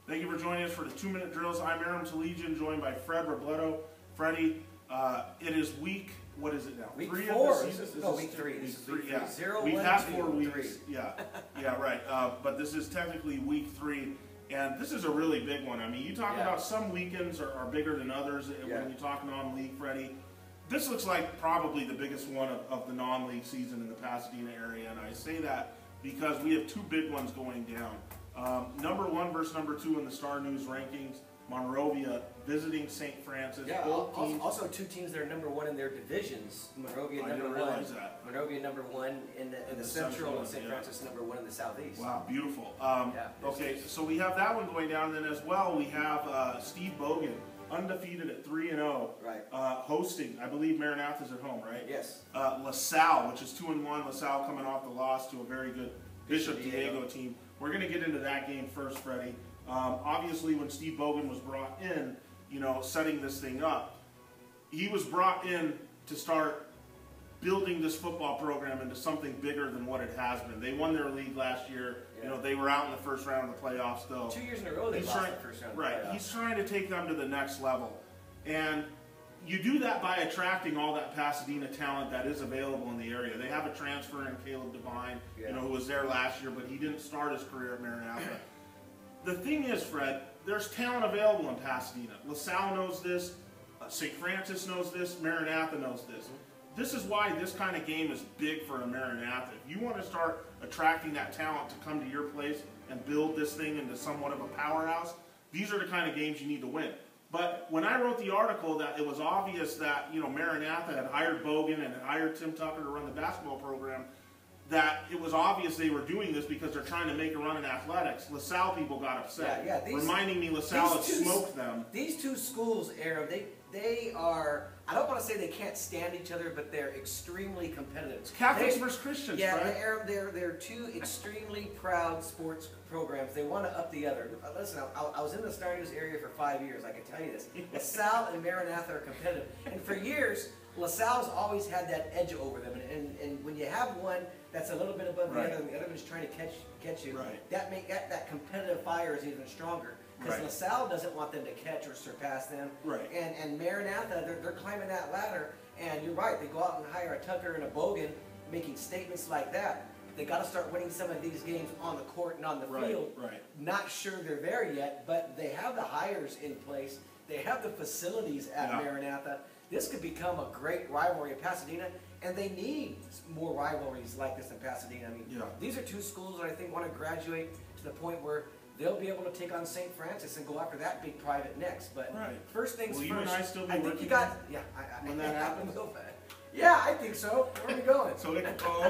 Thank you for joining us for the 2-minute drills. I'm Aram Tolegian, joined by Fred Robledo. Freddie, it is week, what is it now? Week 3 4. of the season? No, week 3. Week 3, week yeah. 0, We've 1, had 2, 4 weeks. 3. Yeah, yeah, right. But this is technically week 3, and this is a really big one. I mean, you talk about some weekends are bigger than others when you talk non-league, Freddie. This looks like probably the biggest one of the non-league season in the Pasadena area, and I say that because we have 2 big ones going down. Number 1 versus number 2 in the Star News rankings. Monrovia visiting St. Francis. Yeah, also 2 teams that are number 1 in their divisions. Monrovia number 1. Monrovia number 1 in the Central, and St. Francis number 1 in the Southeast. Wow, beautiful. Okay, so we have that one going down. Then as well, we have Steve Bogan, undefeated at 3-0. Right. Hosting, I believe Maranatha's at home, right? Yes. LaSalle, which is 2-1. LaSalle coming off the loss to a very good Bishop Diego team. We're going to get into that game first, Freddie. Obviously, when Steve Bogan was brought in, setting this thing up, he was brought in to start building this football program into something bigger than what it has been. They won their league last year. Yeah. They were out in the first round of the playoffs, though. 2 years in a row they lost the first round. Right. He's trying to take them to the next level. And you do that by attracting all that Pasadena talent that is available in the area. They have a transfer in Caleb Devine, who was there last year, but he didn't start his career at Maranatha. The thing is, Fred, there's talent available in Pasadena. LaSalle knows this, St. Francis knows this, Maranatha knows this. This is why this kind of game is big for a Maranatha. If you want to start attracting that talent to come to your place and build this thing into somewhat of a powerhouse, these are the kind of games you need to win. But when I wrote the article, that it was obvious that Maranatha had hired Bogan and had hired Tim Tucker to run the basketball program, that it was obvious they were doing this because they're trying to make a run in athletics. LaSalle people got upset, reminding me LaSalle had smoked them. These 2 schools, Aram, they are, I don't want to say they can't stand each other, but they're extremely competitive. It's Catholics versus Christians, yeah, right? They're 2 extremely proud sports programs. They want to up the other. Listen, I was in the Star News area for 5 years, I can tell you this. LaSalle and Maranatha are competitive. And for years, LaSalle's always had that edge over them. And when you have one that's a little bit above the other, and the other one's trying to catch you, that competitive fire is even stronger. Because LaSalle doesn't want them to catch or surpass them. Right. And Maranatha, they're climbing that ladder. And you're right, they go out and hire a Tucker and a Bogan, making statements like that. They got to start winning some of these games on the court and on the field. Right. Not sure they're there yet, but they have the hires in place. They have the facilities at Maranatha. This could become a great rivalry in Pasadena, and they need more rivalries like this in Pasadena. I mean, these are 2 schools that I think want to graduate to the point where they'll be able to take on St. Francis and go after that big private next. But first things first. You and I still be I think you got when that happens. Yeah, I think so. Where are we going? So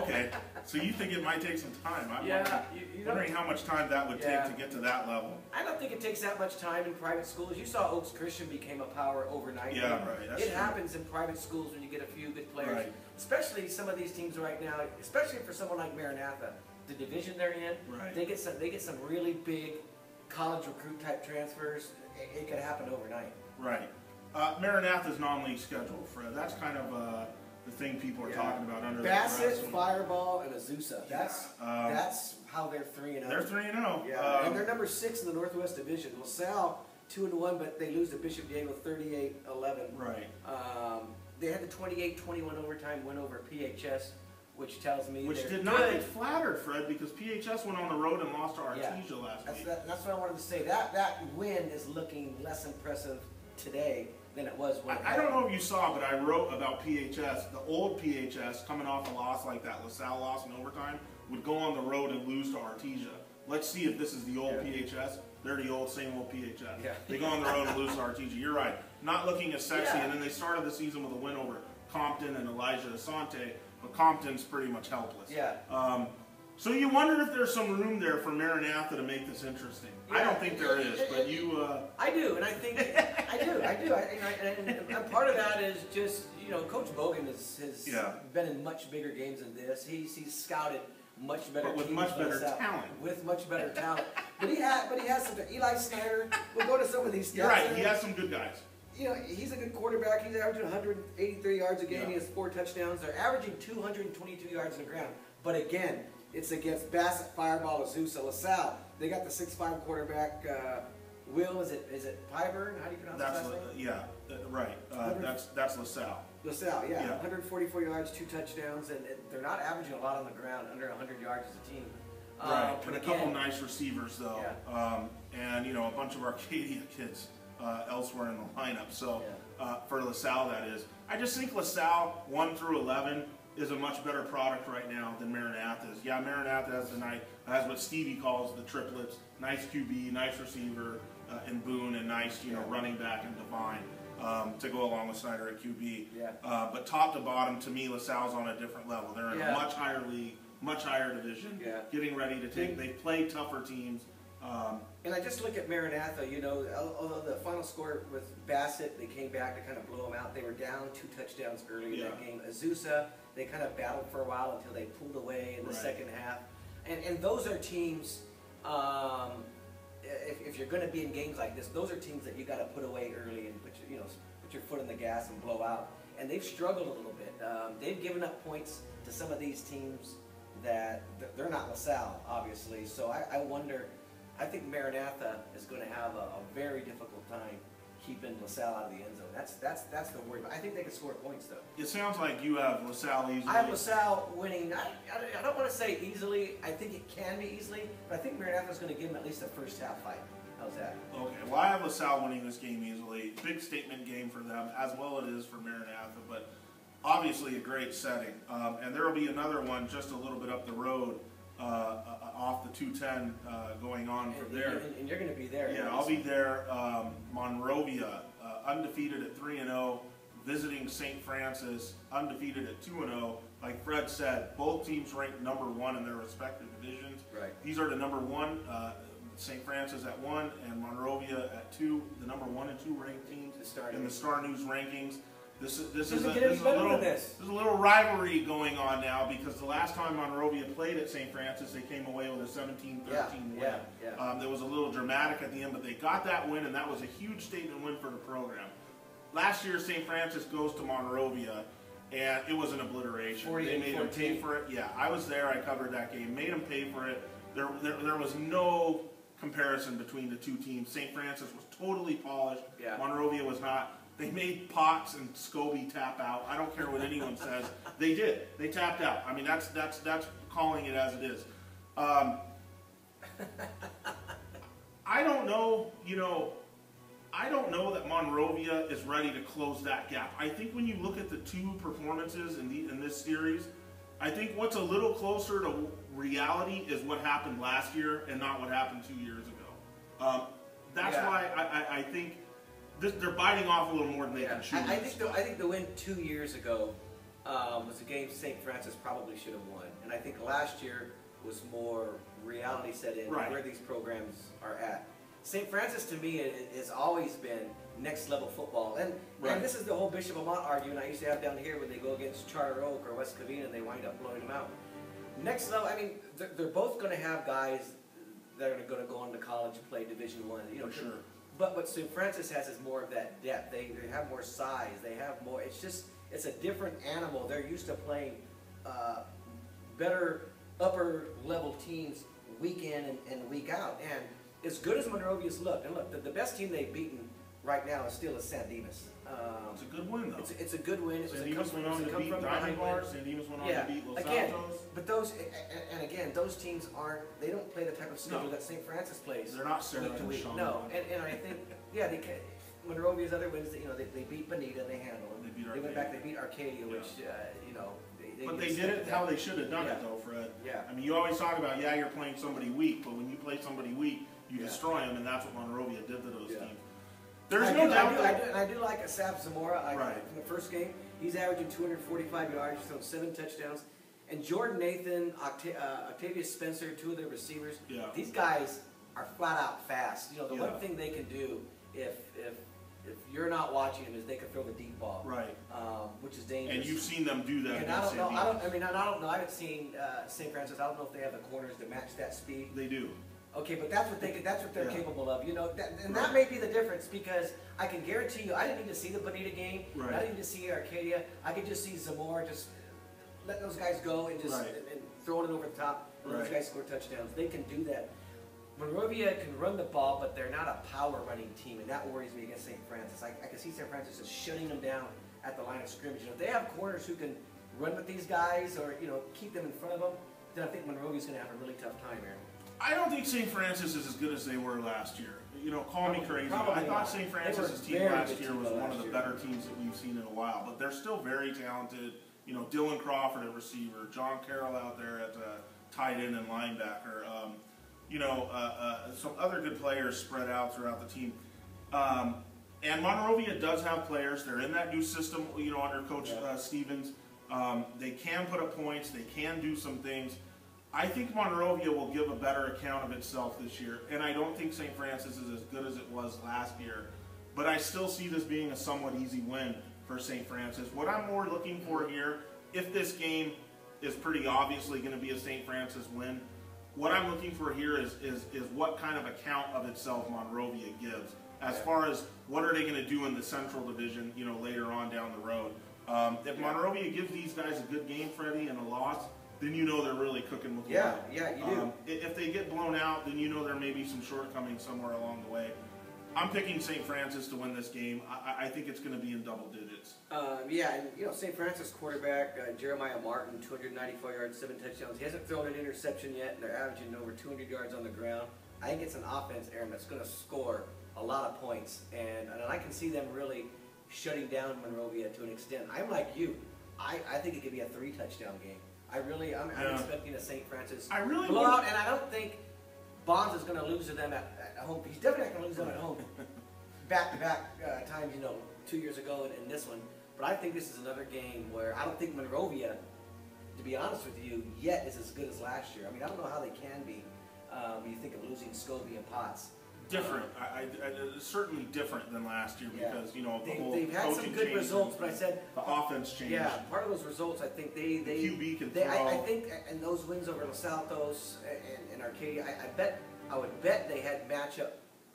okay. So you think it might take some time? I'm wondering how much time that would take to get to that level. I don't think it takes that much time in private schools. You saw Oaks Christian became a power overnight. Yeah, right. That's it happens in private schools when you get a few good players. Especially some of these teams right now, especially for someone like Maranatha, the division they're in, they get some really big college recruit type transfers. It could happen overnight. Right. Maranatha's non-league schedule, Fred. That's kind of the thing people are talking about under Bassett, Fireball, and Azusa. That's how they're 3-0. They're 3-0. Yeah, and they're number 6 in the Northwest Division. LaSalle 2-1, but they lose to Bishop Diego 38-11. Right. They had the 28-21 overtime win over PHS, which tells me which did not get flattered, Fred, because PHS went on the road and lost to Artesia last week. That's what I wanted to say. That win is looking less impressive today than it was when I don't know if you saw, but I wrote about PHS. The old PHS, coming off a loss like that, LaSalle loss in overtime, would go on the road and lose to Artesia. Let's see if this is the old PHS. They're the same old PHS. Yeah. They go on the road and lose to Artesia. You're right. Not looking as sexy. And then they started the season with a win over Compton and Elijah Asante, but Compton's pretty much helpless. Yeah. So you wonder if there's some room there for Maranatha to make this interesting. I don't think there is, but you... I do, and I think... I do. And part of that is just, Coach Bogan has been in much bigger games than this. He's scouted much better teams. With much better talent. With much better talent. But he has some... Eli Snyder, we'll go to some of these guys. You're right, he has some good guys. He's a good quarterback. He's averaging 183 yards a game. He has 4 touchdowns. They're averaging 222 yards on the ground. But again, it's against Bassett, Fireball, Azusa, LaSalle. They got the 6'5" quarterback, Will, is it Pyburn? How do you pronounce his last name? Right. That's LaSalle. LaSalle, yeah. 144 yards, 2 touchdowns, and they're not averaging a lot on the ground, under 100 yards as a team. Right, and a couple nice receivers though, and a bunch of Arcadia kids elsewhere in the lineup. So for LaSalle, that is. I just think LaSalle 1 through 11 is a much better product right now than Maranatha is. Yeah, Maranatha has what Stevie calls the triplets: nice QB, nice receiver, and Boone, and nice running back and Divine to go along with Snyder at QB. But top to bottom, to me, LaSalle's on a different level. They're in a much higher league, much higher division, getting ready to take. They play tougher teams. And I just look at Maranatha, although the final score with Bassett, they came back to kind of blow them out. They were down 2 touchdowns early in that game. Azusa, they kind of battled for a while until they pulled away in the second half. And those are teams, if you're going to be in games like this, those are teams that you got to put away early and put your foot in the gas and blow out. And they've struggled a little bit. They've given up points to some of these teams that they're not LaSalle, obviously. So I wonder. I think Maranatha is going to have a very difficult time keeping LaSalle out of the end zone. That's the worry. But I think they can score points, though. It sounds like you have LaSalle easily. I have LaSalle winning. I don't want to say easily. I think it can be easily, but I think Maranatha is going to give them at least a first half fight. How's that? Okay. Well, I have LaSalle winning this game easily. Big statement game for them, as well it is for Maranatha, but obviously a great setting. And there will be another one just a little bit up the road. Off the 210 going on from there. And you're going to be there. Yeah, I'll be there. Monrovia, undefeated at 3-0, visiting St. Francis, undefeated at 2-0. Like Fred said, both teams ranked number 1 in their respective divisions. Right. These are the number 1, St. Francis at 1, and Monrovia at 2, the number 1 and 2 ranked teams in the Star News rankings. This is a little rivalry going on now, because the last time Monrovia played at St. Francis, they came away with a 17-13 win. There was a little dramatic at the end, but they got that win, and that was a huge statement win for the program. Last year, St. Francis goes to Monrovia, and it was an obliteration. They made them pay for it. Yeah, I was there. I covered that game. Made them pay for it. There was no comparison between the two teams. St. Francis was totally polished. Monrovia was not. They made Potts and Scobie tap out. I don't care what anyone says. They did. They tapped out. I mean, that's calling it as it is. I don't know. I don't know that Monrovia is ready to close that gap. I think when you look at the 2 performances in this series, I think what's a little closer to reality is what happened last year and not what happened 2 years ago. That's why I think. They're biting off a little more than they can chew. I think the win 2 years ago was a game St. Francis probably should have won, and I think last year was more reality set in where these programs are at. St. Francis to me has always been next level football, and this is the whole Bishop Amant argument I used to have down here when they go against Charter Oak or West Covina and they wind up blowing them out. Next level, I mean, they're both going to have guys that are going to go on to college, play Division I. Sure. But what St. Francis has is more of that depth. They have more size. They have more. It's a different animal. They're used to playing better upper level teams week in and week out. And as good as Monrovia's looked, and look, the best team they've beaten right now is still San Dimas. It's a good win, though. It's a good win. San Dimas went on to beat Diamond Bars. San Dimas went on to beat Los Altos. But those teams they don't play the type of schedule that St. Francis plays. They're not Sarah and Sean. No, and I think, they can. Monrovia's other wins, they beat Bonita and they handled them. They went back, they beat Arcadia, which, But they did it how they should have done it, though, Fred. I mean, you always talk about, you're playing somebody weak, but when you play somebody weak, you destroy them, and that's what Monrovia did to those teams. There's no doubt. I do like Asaf Zamora from the first game. He's averaging 245 yards, thrown 7 touchdowns. And Jordan Nathan, Octavius Spencer, 2 of their receivers. These guys are flat out fast. The one thing they can do if you're not watching them is they can throw the deep ball. Which is dangerous. And you've seen them do that. And I don't know. I don't know. I haven't seen St. Francis. I don't know if they have the corners to match that speed. They do. Okay, but that's what they're capable of, and that may be the difference, because I can guarantee you, I didn't need to see the Bonita game, I didn't need to see Arcadia, I could just see Zamora just letting those guys go and just and throwing it over the top, and those guys score touchdowns. They can do that. Monrovia can run the ball, but they're not a power running team, and that worries me against St. Francis. I can see St. Francis just shutting them down at the line of scrimmage. If they have corners who can run with these guys or keep them in front of them, then I think Monrovia's going to have a really tough time here. I don't think St. Francis is as good as they were last year. Call me crazy. I thought St. Francis' team last year was one of the better teams that we've seen in a while, but they're still very talented. Dylan Crawford at receiver, John Carroll out there at tight end and linebacker. Some other good players spread out throughout the team. And Monrovia does have players. They're in that new system, under Coach Stevens. They can put up points. They can do some things. I think Monrovia will give a better account of itself this year. And I don't think St. Francis is as good as it was last year. But I still see this being a somewhat easy win for St. Francis. What I'm more looking for here, if this game is pretty obviously going to be a St. Francis win, what I'm looking for here is what kind of account of itself Monrovia gives. As far as what are they going to do in the Central Division, later on down the road. If Monrovia gives these guys a good game, Freddie, and a loss, then they're really cooking with oil. Yeah, you do. If they get blown out, then there may be some shortcomings somewhere along the way. I'm picking St. Francis to win this game. I think it's going to be in double digits. St. Francis quarterback Jeremiah Martin, 294 yards, 7 touchdowns. He hasn't thrown an interception yet, and they're averaging over 200 yards on the ground. I think it's an offense, Aram, that's going to score a lot of points, and I can see them really shutting down Monrovia to an extent. I'm like you. I think it could be a 3-touchdown game. I'm expecting a St. Francis blowout, and I don't think Bonds is going to lose to them at home. He's definitely not going to lose them at home back-to-back times, 2 years ago and this one. But I think this is another game where I don't think Monrovia, to be honest with you, yet is as good as last year. I mean, I don't know how they can be when you think of losing Scobie and Potts. Different. Certainly different than last year because, the whole they've had some good results, but I said the offense changed. Yeah, part of those results, I think the QB can throw. I think, and those wins over Los Altos and Arcadia, I would bet they had matchup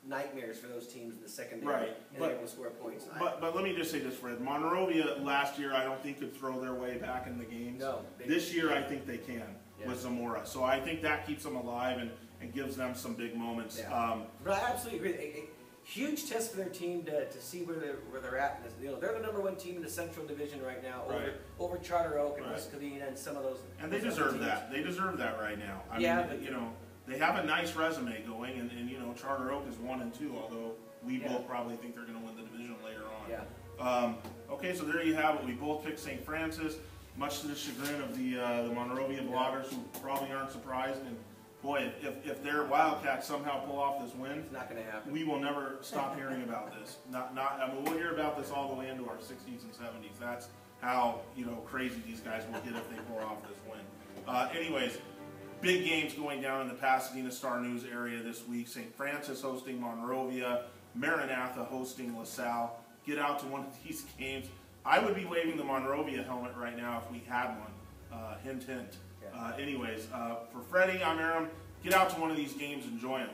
nightmares for those teams in the secondary. Right. And they were able to score points. But let me just say this, Fred. Monrovia last year, I don't think could throw their way back in the games. No. This year, I think they can with Zamora. So I think that keeps them alive and gives them some big moments. Yeah. But I absolutely agree. A huge test for their team to see where they're at. They're the #1 team in the Central Division right now, over Charter Oak and West Covina and some of those. And they deserve that. They deserve that right now. I mean, they have a nice resume going, and Charter Oak is 1 and 2. Although we both probably think they're going to win the division later on. Yeah. Okay, so there you have it. We both picked St. Francis, much to the chagrin of the Monrovia bloggers, who probably aren't surprised. And boy, if their Wildcats somehow pull off this win, it's not going to happen. We will never stop hearing about this. I mean, we'll hear about this all the way into our 60s and 70s. That's how crazy these guys will get if they pull off this win. Anyways, big games going down in the Pasadena Star News area this week. St. Francis hosting Monrovia, Maranatha hosting LaSalle. Get out to one of these games. I would be waving the Monrovia helmet right now if we had one. Hint, hint. Anyways, for Freddie, I'm Aram. Get out to one of these games, enjoy them.